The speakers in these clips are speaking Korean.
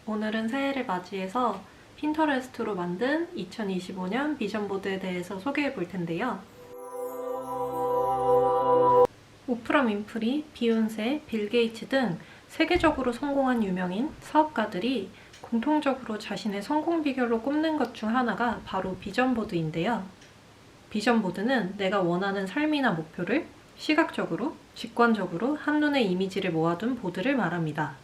오늘은 새해를 맞이해서 핀터레스트로 만든 2025년 비전보드에 대해서 소개해 볼 텐데요. 오프라 윈프리, 비욘세, 빌 게이츠 등 세계적으로 성공한 유명인 사업가들이 공통적으로 자신의 성공 비결로 꼽는 것 중 하나가 바로 비전보드인데요. 비전보드는 내가 원하는 삶이나 목표를 시각적으로, 직관적으로 한눈에 이미지를 모아둔 보드를 말합니다.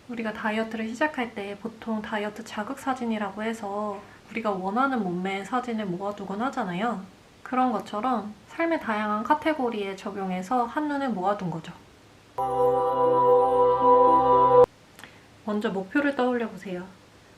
우리가 다이어트를 시작할 때 보통 다이어트 자극사진이라고 해서 우리가 원하는 몸매의 사진을 모아두곤 하잖아요. 그런 것처럼 삶의 다양한 카테고리에 적용해서 한눈에 모아둔 거죠. 먼저 목표를 떠올려 보세요.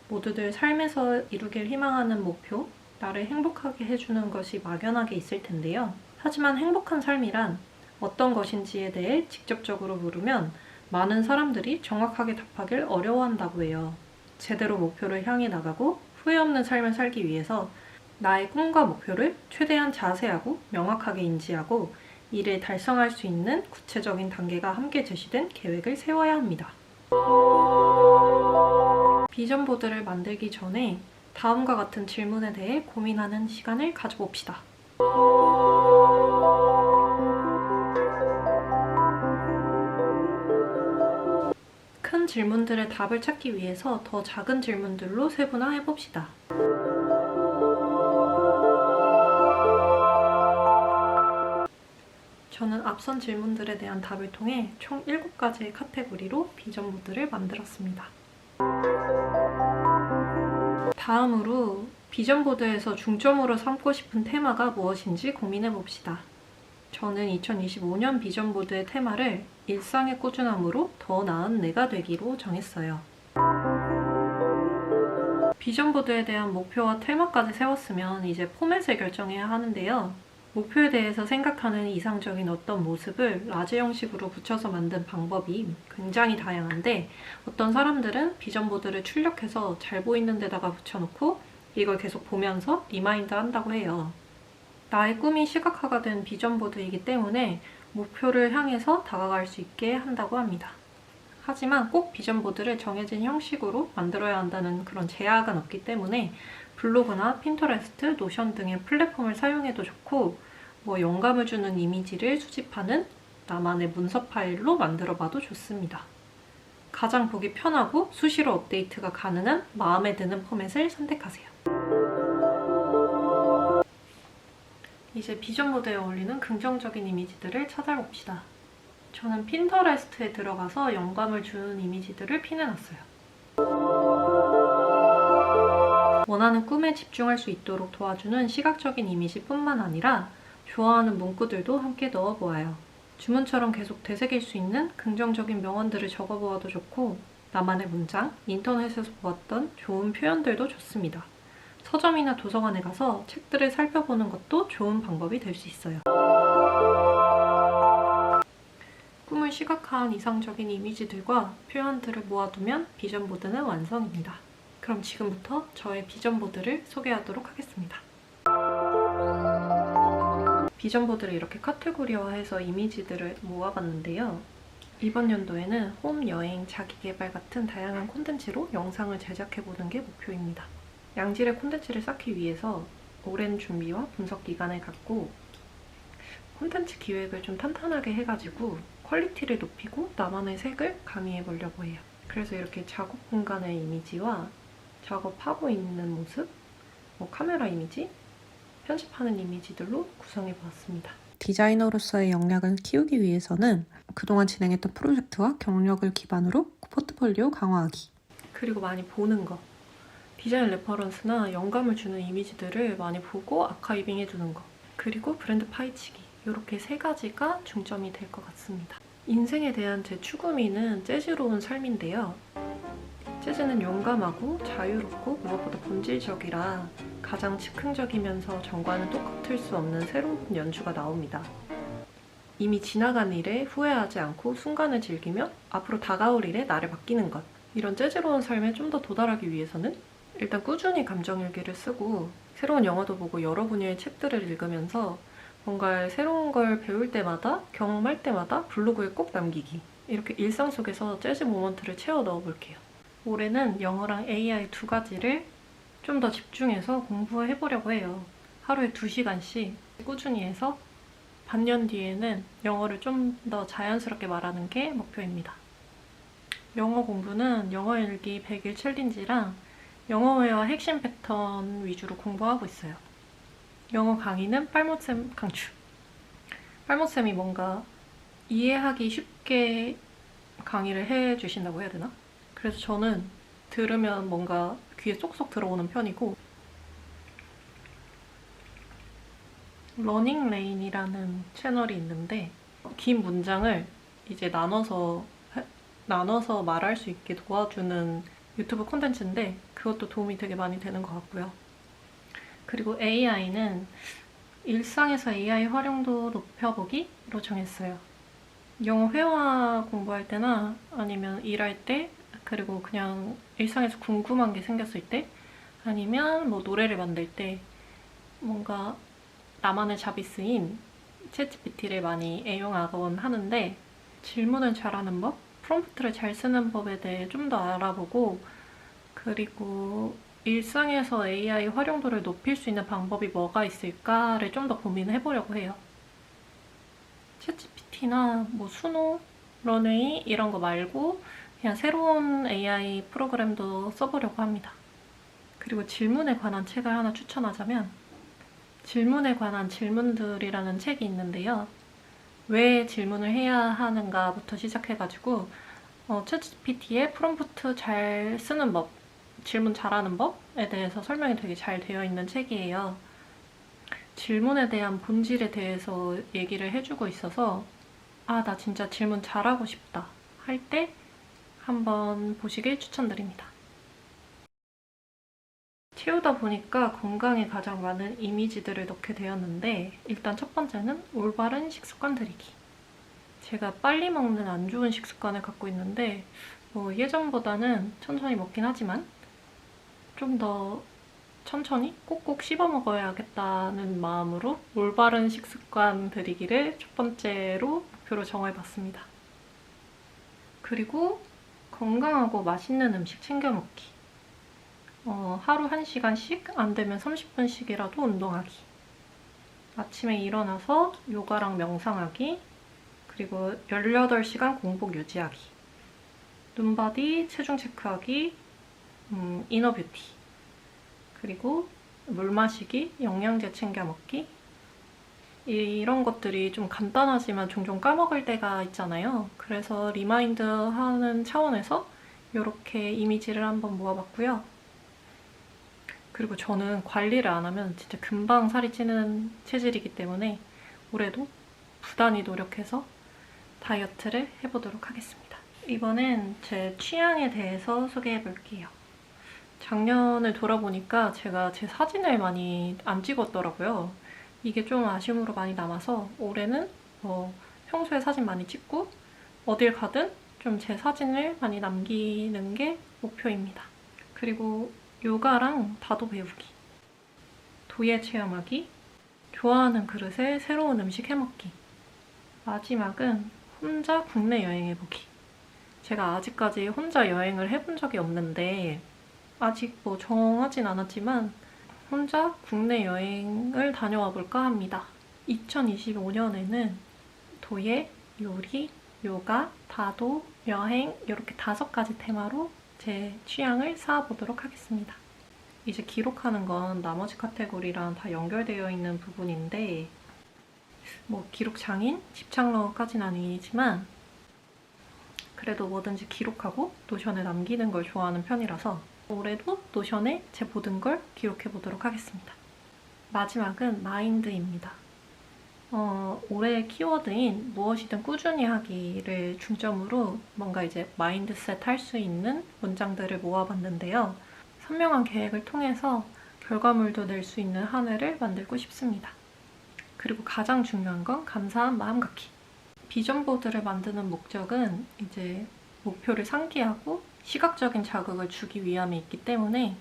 모두들 삶에서 이루길 희망하는 목표, 나를 행복하게 해주는 것이 막연하게 있을 텐데요. 하지만 행복한 삶이란 어떤 것인지에 대해 직접적으로 물으면 많은 사람들이 정확하게 답하길 어려워한다고 해요. 제대로 목표를 향해 나가고 후회 없는 삶을 살기 위해서 나의 꿈과 목표를 최대한 자세하고 명확하게 인지하고 이를 달성할 수 있는 구체적인 단계가 함께 제시된 계획을 세워야 합니다. 비전보드를 만들기 전에 다음과 같은 질문에 대해 고민하는 시간을 가져봅시다. 큰 질문들의 답을 찾기 위해서 더 작은 질문들로 세분화해봅시다. 저는 앞선 질문들에 대한 답을 통해 총 7가지의 카테고리로 비전보드를 만들었습니다. 다음으로 비전보드에서 중점으로 삼고 싶은 테마가 무엇인지 고민해봅시다. 저는 2025년 비전보드의 테마를 일상의 꾸준함으로 더 나은 내가 되기로 정했어요. 비전보드에 대한 목표와 테마까지 세웠으면 이제 포맷을 결정해야 하는데요. 목표에 대해서 생각하는 이상적인 어떤 모습을 라지 형식으로 붙여서 만든 방법이 굉장히 다양한데 어떤 사람들은 비전보드를 출력해서 잘 보이는 데다가 붙여놓고 이걸 계속 보면서 리마인드 한다고 해요. 나의 꿈이 시각화가 된 비전보드이기 때문에 목표를 향해서 다가갈 수 있게 한다고 합니다. 하지만 꼭 비전보드를 정해진 형식으로 만들어야 한다는 그런 제약은 없기 때문에 블로그나 핀터레스트, 노션 등의 플랫폼을 사용해도 좋고 영감을 주는 이미지를 수집하는 나만의 문서 파일로 만들어봐도 좋습니다. 가장 보기 편하고 수시로 업데이트가 가능한 마음에 드는 포맷을 선택하세요. 이제 비전보드에 어울리는 긍정적인 이미지들을 찾아봅시다. 저는 핀터레스트에 들어가서 영감을 주는 이미지들을 핀해놨어요. 원하는 꿈에 집중할 수 있도록 도와주는 시각적인 이미지뿐만 아니라 좋아하는 문구들도 함께 넣어보아요. 주문처럼 계속 되새길 수 있는 긍정적인 명언들을 적어보아도 좋고 나만의 문장, 인터넷에서 보았던 좋은 표현들도 좋습니다. 서점이나 도서관에 가서 책들을 살펴보는 것도 좋은 방법이 될 수 있어요. 꿈을 시각화한 이상적인 이미지들과 표현들을 모아두면 비전보드는 완성입니다. 그럼 지금부터 저의 비전보드를 소개하도록 하겠습니다. 비전보드를 이렇게 카테고리화해서 이미지들을 모아봤는데요. 이번 연도에는 홈, 여행, 자기개발 같은 다양한 콘텐츠로 영상을 제작해보는 게 목표입니다. 양질의 콘텐츠를 쌓기 위해서 오랜 준비와 분석 기간을 갖고 콘텐츠 기획을 좀 탄탄하게 해가지고 퀄리티를 높이고 나만의 색을 가미해보려고 해요. 그래서 이렇게 작업 공간의 이미지와 작업하고 있는 모습, 카메라 이미지, 편집하는 이미지들로 구성해보았습니다. 디자이너로서의 역량을 키우기 위해서는 그동안 진행했던 프로젝트와 경력을 기반으로 포트폴리오 강화하기, 그리고 많이 보는 거, 디자인 레퍼런스나 영감을 주는 이미지들을 많이 보고 아카이빙 해두는 거, 그리고 브랜드 파헤치기, 이렇게 3가지가 중점이 될 것 같습니다. 인생에 대한 제 추구미는 재즈로운 삶인데요. 재즈는 용감하고 자유롭고 무엇보다 본질적이라 가장 즉흥적이면서 전과는 똑같을 수 없는 새로운 연주가 나옵니다. 이미 지나간 일에 후회하지 않고 순간을 즐기며 앞으로 다가올 일에 나를 맡기는 것. 이런 재즈로운 삶에 좀 더 도달하기 위해서는 일단 꾸준히 감정일기를 쓰고 새로운 영화도 보고 여러 분야의 책들을 읽으면서 뭔가 새로운 걸 배울 때마다, 경험할 때마다 블로그에 꼭 남기기. 이렇게 일상 속에서 재즈 모먼트를 채워 넣어볼게요. 올해는 영어랑 AI 두 가지를 좀 더 집중해서 공부해보려고 해요. 하루에 2시간씩 꾸준히 해서 반년 뒤에는 영어를 좀 더 자연스럽게 말하는 게 목표입니다. 영어 공부는 영어 일기 100일 챌린지랑 영어회화 핵심 패턴 위주로 공부하고 있어요. 영어 강의는 빨모쌤 강추. 빨모쌤이 뭔가 이해하기 쉽게 강의를 해주신다고 해야 되나? 그래서 저는 들으면 뭔가 귀에 쏙쏙 들어오는 편이고, 러닝레인이라는 채널이 있는데 긴 문장을 이제 나눠서 말할 수 있게 도와주는 유튜브 콘텐츠인데 그것도 도움이 되게 많이 되는 것 같고요. 그리고 AI는 일상에서 AI 활용도 높여보기로 정했어요. 영어 회화 공부할 때나 아니면 일할 때, 그리고 그냥 일상에서 궁금한 게 생겼을 때, 아니면 뭐 노래를 만들 때 뭔가 나만의 자비스인 챗GPT를 많이 애용하곤 하는데, 질문을 잘하는 법, 프롬프트를 잘 쓰는 법에 대해 좀 더 알아보고, 그리고 일상에서 AI 활용도를 높일 수 있는 방법이 뭐가 있을까를 좀 더 고민해보려고 해요. 챗GPT나 뭐 수노, 런웨이 이런 거 말고 그냥 새로운 AI 프로그램도 써보려고 합니다. 그리고 질문에 관한 책을 하나 추천하자면 질문에 관한 질문들이라는 책이 있는데요. 왜 질문을 해야 하는가부터 시작해가지고 챗GPT의 프롬프트 잘 쓰는 법, 질문 잘하는 법에 대해서 설명이 되게 잘 되어 있는 책이에요. 질문에 대한 본질에 대해서 얘기를 해주고 있어서 나 진짜 질문 잘하고 싶다 할 때 한번 보시길 추천드립니다. 채우다 보니까 건강에 가장 많은 이미지들을 넣게 되었는데, 일단 첫 번째는 올바른 식습관 들이기. 제가 빨리 먹는 안 좋은 식습관을 갖고 있는데 예전보다는 천천히 먹긴 하지만 좀 더 천천히 꼭꼭 씹어 먹어야겠다는 마음으로 올바른 식습관 들이기를 첫 번째로 목표로 정해봤습니다. 그리고 건강하고 맛있는 음식 챙겨 먹기. 하루 1시간씩, 안 되면 30분씩이라도 운동하기. 아침에 일어나서 요가랑 명상하기. 그리고 18시간 공복 유지하기. 눈바디 체중 체크하기. 이너 뷰티. 그리고 물 마시기, 영양제 챙겨 먹기. 이런 것들이 좀 간단하지만 종종 까먹을 때가 있잖아요. 그래서 리마인드 하는 차원에서 이렇게 이미지를 한번 모아봤고요. 그리고 저는 관리를 안 하면 진짜 금방 살이 찌는 체질이기 때문에 올해도 부단히 노력해서 다이어트를 해보도록 하겠습니다. 이번엔 제 취향에 대해서 소개해볼게요. 작년을 돌아보니까 제가 제 사진을 많이 안 찍었더라고요. 이게 좀 아쉬움으로 많이 남아서 올해는 평소에 사진 많이 찍고 어딜 가든 좀 제 사진을 많이 남기는 게 목표입니다. 그리고 요가랑 다도 배우기, 도예 체험하기, 좋아하는 그릇에 새로운 음식 해먹기, 마지막은 혼자 국내 여행해보기. 제가 아직까지 혼자 여행을 해본 적이 없는데 아직 정하진 않았지만 혼자 국내 여행을 다녀와 볼까 합니다. 2025년에는 도예, 요리, 요가, 다도, 여행 이렇게 5가지 테마로 제 취향을 쌓아보도록 하겠습니다. 이제 기록하는 건 나머지 카테고리랑 다 연결되어 있는 부분인데 기록 장인, 집착러까지는 아니지만 그래도 뭐든지 기록하고 노션에 남기는 걸 좋아하는 편이라서 올해도 노션에 제 모든 걸 기록해보도록 하겠습니다. 마지막은 마인드입니다. 올해의 키워드인 무엇이든 꾸준히 하기를 중점으로 뭔가 이제 마인드셋 할 수 있는 문장들을 모아봤는데요. 선명한 계획을 통해서 결과물도 낼 수 있는 한 해를 만들고 싶습니다. 그리고 가장 중요한 건 감사한 마음 갖기. 비전 보드를 만드는 목적은 이제 목표를 상기하고 시각적인 자극을 주기 위함이 있기 때문에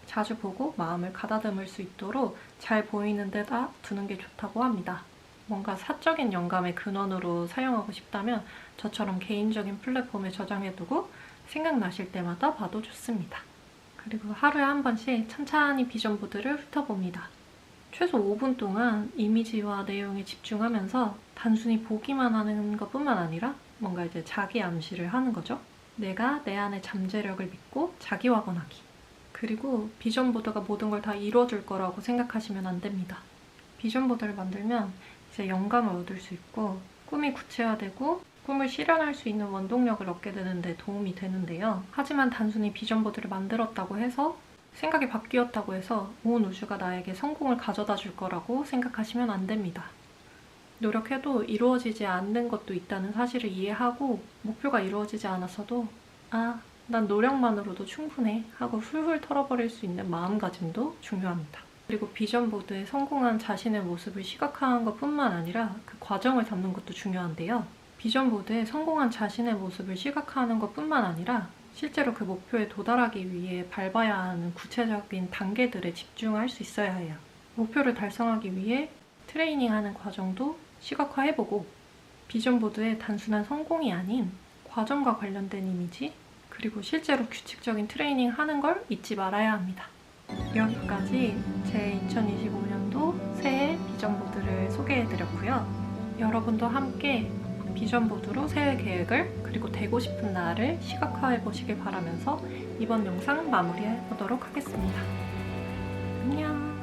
자주 보고 마음을 가다듬을 수 있도록 잘 보이는 데다 두는 게 좋다고 합니다. 뭔가 사적인 영감의 근원으로 사용하고 싶다면 저처럼 개인적인 플랫폼에 저장해두고 생각나실 때마다 봐도 좋습니다. 그리고 하루에 한 번씩 천천히 비전 보드를 훑어봅니다. 최소 5분 동안 이미지와 내용에 집중하면서 단순히 보기만 하는 것뿐만 아니라 뭔가 이제 자기 암시를 하는 거죠. 내가 내 안의 잠재력을 믿고 자기 확언하기. 그리고 비전 보드가 모든 걸 다 이루어줄 거라고 생각하시면 안 됩니다. 비전 보드를 만들면 이제 영감을 얻을 수 있고 꿈이 구체화되고 꿈을 실현할 수 있는 원동력을 얻게 되는데 도움이 되는데요. 하지만 단순히 비전 보드를 만들었다고 해서 생각이 바뀌었다고 해서 온 우주가 나에게 성공을 가져다 줄 거라고 생각하시면 안 됩니다. 노력해도 이루어지지 않는 것도 있다는 사실을 이해하고 목표가 이루어지지 않았어도 난 노력만으로도 충분해 하고 훌훌 털어버릴 수 있는 마음가짐도 중요합니다. 그리고 비전 보드에 성공한 자신의 모습을 시각화한 것뿐만 아니라 그 과정을 담는 것도 중요한데요. 비전 보드에 성공한 자신의 모습을 시각화하는 것뿐만 아니라 실제로 그 목표에 도달하기 위해 밟아야 하는 구체적인 단계들에 집중할 수 있어야 해요. 목표를 달성하기 위해 트레이닝하는 과정도 시각화해보고 비전 보드에 단순한 성공이 아닌 과정과 관련된 이미지 그리고 실제로 규칙적인 트레이닝 하는 걸 잊지 말아야 합니다. 여기까지 제 2025년도 새해 비전 보드를 소개해드렸고요. 여러분도 함께 비전 보드로 새해 계획을 그리고 되고 싶은 나를 시각화해 보시길 바라면서 이번 영상 마무리해 보도록 하겠습니다. 안녕.